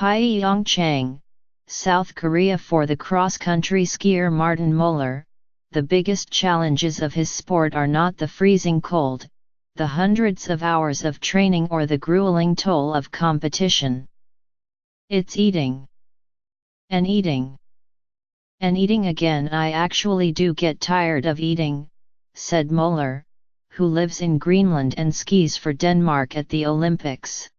Pyeongchang, South Korea. For the cross-country skier Martin Moeller, the biggest challenges of his sport are not the freezing cold, the hundreds of hours of training, or the grueling toll of competition. It's eating. And eating. And eating again. I actually do get tired of eating, said Moeller, who lives in Greenland and skis for Denmark at the Olympics.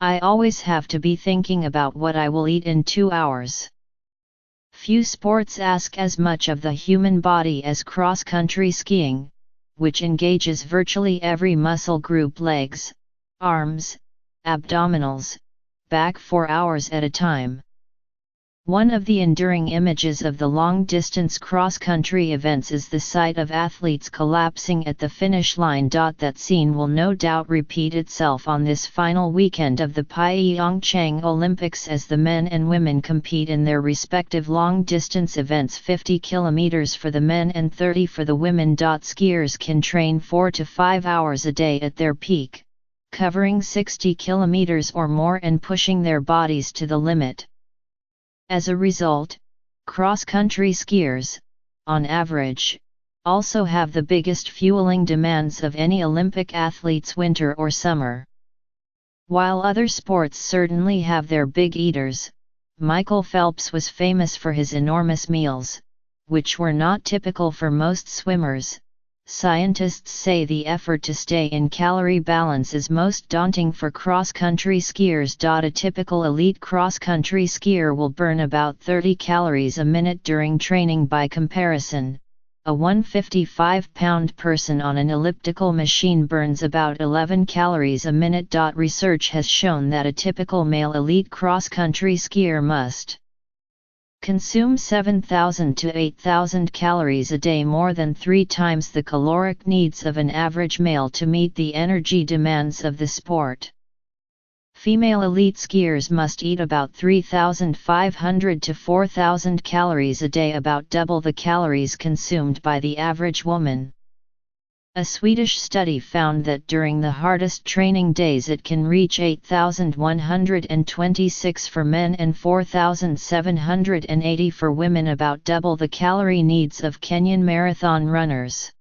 I always have to be thinking about what I will eat in 2 hours. Few sports ask as much of the human body as cross-country skiing, which engages virtually every muscle group: legs, arms, abdominals, back 4 hours at a time. One of the enduring images of the long-distance cross-country events is the sight of athletes collapsing at the finish line. That scene will no doubt repeat itself on this final weekend of the Pyeongchang Olympics as the men and women compete in their respective long-distance events: 50 km for the men and 30 for the women. Skiers can train 4 to 5 hours a day at their peak, covering 60 km or more and pushing their bodies to the limit. As a result, cross-country skiers, on average, also have the biggest fueling demands of any Olympic athlete's winter or summer. While other sports certainly have their big eaters, Michael Phelps was famous for his enormous meals, which were not typical for most swimmers. Scientists say the effort to stay in calorie balance is most daunting for cross-country skiers. A typical elite cross-country skier will burn about 30 calories a minute during training. By comparison, a 155-pound person on an elliptical machine burns about 11 calories a minute. Research has shown that a typical male elite cross-country skier must consume 7,000 to 8,000 calories a day, more than 3 times the caloric needs of an average male, to meet the energy demands of the sport. Female elite skiers must eat about 3,500 to 4,000 calories a day, about double the calories consumed by the average woman. A Swedish study found that during the hardest training days it can reach 8,126 for men and 4,780 for women, about double the calorie needs of Kenyan marathon runners.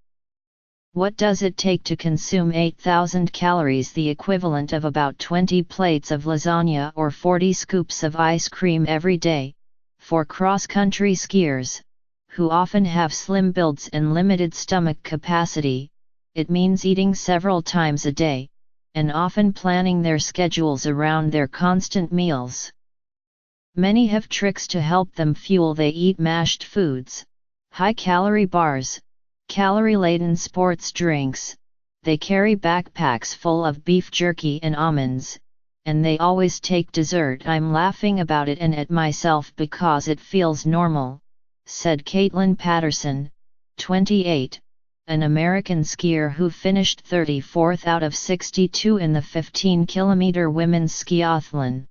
What does it take to consume 8,000 calories, the equivalent of about 20 plates of lasagna or 40 scoops of ice cream every day? For cross-country skiers, who often have slim builds and limited stomach capacity, it means eating several times a day, and often planning their schedules around their constant meals. Many have tricks to help them fuel. They eat mashed foods, high-calorie bars, calorie-laden sports drinks, they carry backpacks full of beef jerky and almonds, and they always take dessert. I'm laughing about it and at myself because it feels normal, said Caitlin Patterson, 28. An American skier who finished 34th out of 62 in the 15-kilometer women's skiathlon.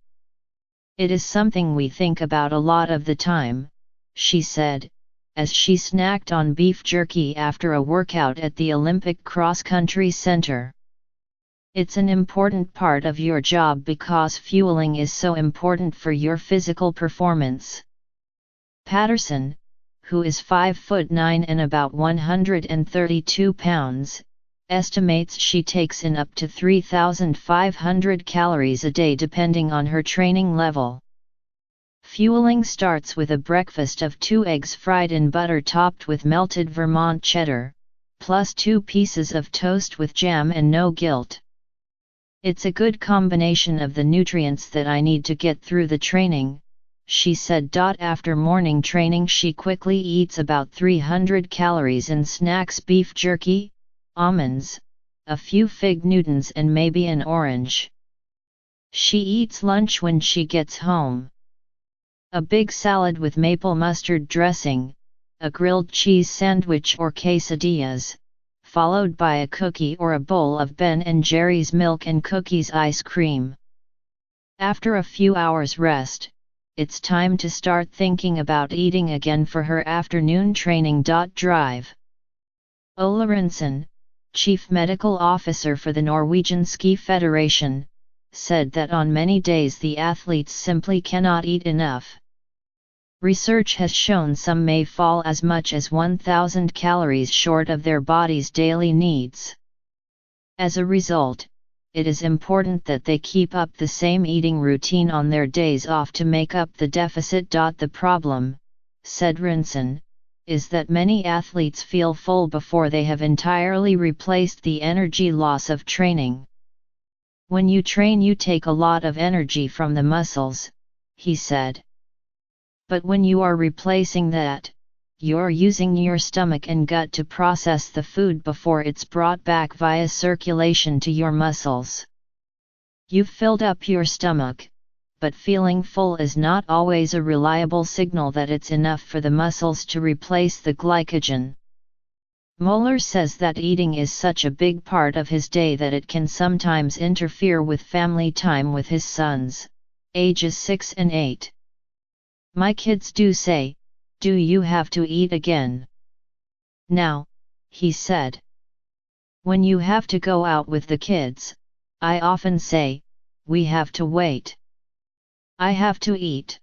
It is something we think about a lot of the time, she said, as she snacked on beef jerky after a workout at the Olympic Cross-Country Center. It's an important part of your job because fueling is so important for your physical performance. Patterson, who is 5'9" and about 132 pounds, estimates she takes in up to 3,500 calories a day depending on her training level. Fueling starts with a breakfast of 2 eggs fried in butter topped with melted Vermont cheddar, plus 2 pieces of toast with jam and no guilt. It's a good combination of the nutrients that I need to get through the training, she said. After morning training she quickly eats about 300 calories in snacks: beef jerky, almonds, a few fig Newtons and maybe an orange. She eats lunch when she gets home. A big salad with maple mustard dressing, a grilled cheese sandwich or quesadillas, followed by a cookie or a bowl of Ben & Jerry's milk and cookies ice cream. After a few hours rest, it's time to start thinking about eating again for her afternoon training. Drive. Ola Rinsson, Chief Medical Officer for the Norwegian Ski Federation, said that on many days the athletes simply cannot eat enough. Research has shown some may fall as much as 1,000 calories short of their body's daily needs. As a result, it is important that they keep up the same eating routine on their days off to make up the deficit. The problem, said Rinson, is that many athletes feel full before they have entirely replaced the energy loss of training. When you train, you take a lot of energy from the muscles, he said. But when you are replacing that, you're using your stomach and gut to process the food before it's brought back via circulation to your muscles. You've filled up your stomach, but feeling full is not always a reliable signal that it's enough for the muscles to replace the glycogen. Moeller says that eating is such a big part of his day that it can sometimes interfere with family time with his sons, ages 6 and 8. My kids do say, "Do you have to eat again now?" he said. When you have to go out with the kids, I often say, "We have to wait. I have to eat."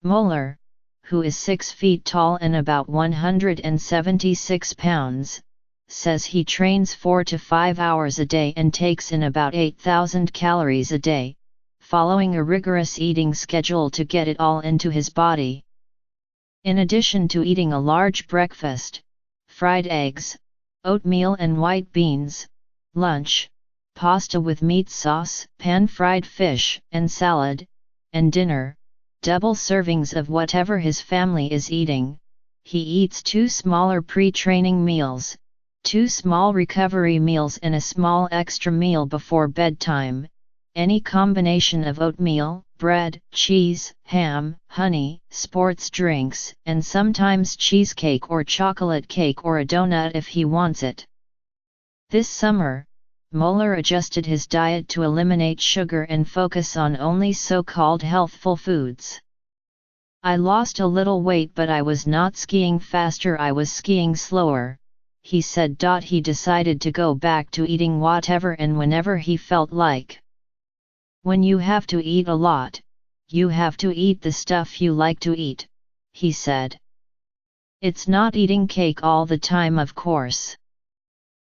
Moeller, who is 6 feet tall and about 176 pounds, says he trains 4 to 5 hours a day and takes in about 8,000 calories a day, following a rigorous eating schedule to get it all into his body. In addition to eating a large breakfast, fried eggs, oatmeal and white beans, lunch, pasta with meat sauce, pan-fried fish and salad, and dinner, double servings of whatever his family is eating, he eats 2 smaller pre-training meals, 2 small recovery meals and a small extra meal before bedtime. Any combination of oatmeal, bread, cheese, ham, honey, sports drinks, and sometimes cheesecake or chocolate cake or a donut if he wants it. This summer, Moeller adjusted his diet to eliminate sugar and focus on only so-called healthful foods. I lost a little weight, but I was not skiing faster, I was skiing slower, he said. He decided to go back to eating whatever and whenever he felt like. When you have to eat a lot, you have to eat the stuff you like to eat, he said. It's not eating cake all the time, of course.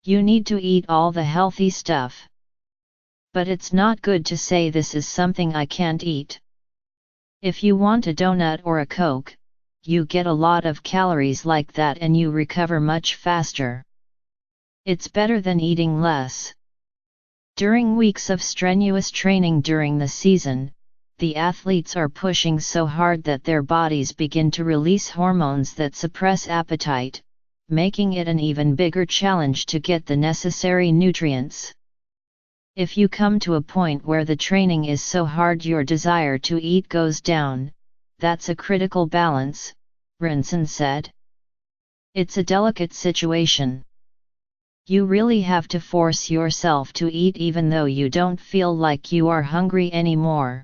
You need to eat all the healthy stuff. But it's not good to say this is something I can't eat. If you want a donut or a Coke, you get a lot of calories like that and you recover much faster. It's better than eating less. During weeks of strenuous training during the season, the athletes are pushing so hard that their bodies begin to release hormones that suppress appetite, making it an even bigger challenge to get the necessary nutrients. If you come to a point where the training is so hard your desire to eat goes down, that's a critical balance, Rinson said. It's a delicate situation. You really have to force yourself to eat even though you don't feel like you are hungry anymore.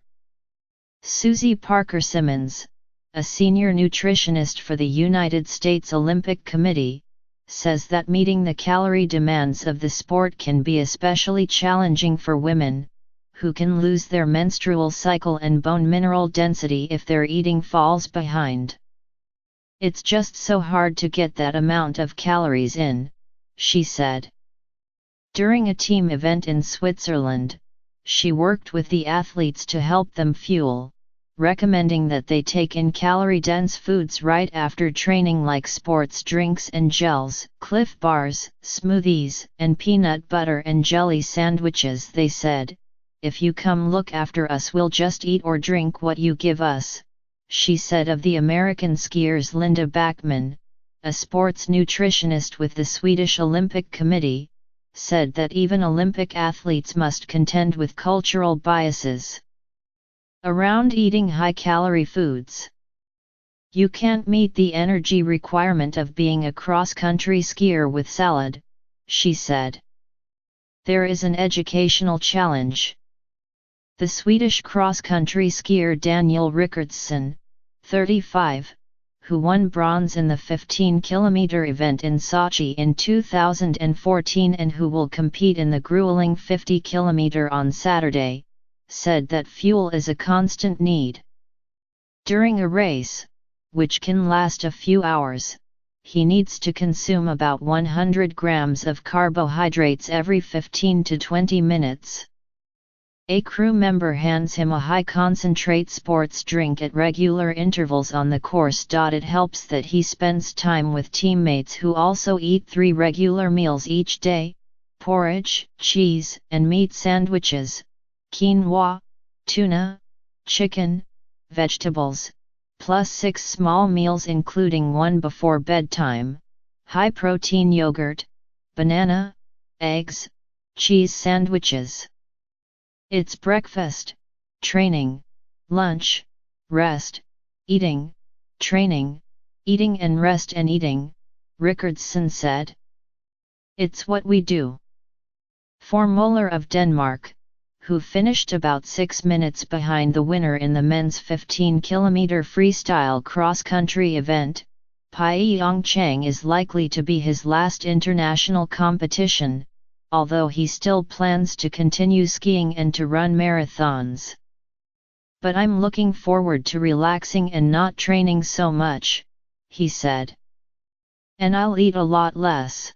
Susie Parker Simmons, a senior nutritionist for the United States Olympic Committee, says that meeting the calorie demands of the sport can be especially challenging for women, who can lose their menstrual cycle and bone mineral density if their eating falls behind. It's just so hard to get that amount of calories in, she said. During a team event in Switzerland, she worked with the athletes to help them fuel, recommending that they take in calorie-dense foods right after training like sports drinks and gels, Cliff Bars, smoothies, and peanut butter and jelly sandwiches. They said, "If you come look after us, we'll just eat or drink what you give us," she said of the American skiers. Linda Backman, a sports nutritionist with the Swedish Olympic Committee, said that even Olympic athletes must contend with cultural biases around eating high-calorie foods. You can't meet the energy requirement of being a cross-country skier with salad, she said. There is an educational challenge. The Swedish cross-country skier Daniel Rickardsson, 35, who won bronze in the 15-kilometer event in Sochi in 2014 and who will compete in the grueling 50-kilometer on Saturday, said that fuel is a constant need. During a race, which can last a few hours, he needs to consume about 100 grams of carbohydrates every 15 to 20 minutes. A crew member hands him a high-concentrate sports drink at regular intervals on the course. It helps that he spends time with teammates who also eat 3 regular meals each day: porridge, cheese and meat sandwiches, quinoa, tuna, chicken, vegetables, plus 6 small meals including one before bedtime, high-protein yogurt, banana, eggs, cheese sandwiches. It's breakfast, training, lunch, rest, eating, training, eating and rest and eating, Rickardsson said. It's what we do. For Møller of Denmark, who finished about 6 minutes behind the winner in the men's 15-kilometer freestyle cross-country event, Pyeongchang is likely to be his last international competition, although he still plans to continue skiing and to run marathons. But I'm looking forward to relaxing and not training so much, he said. And I'll eat a lot less.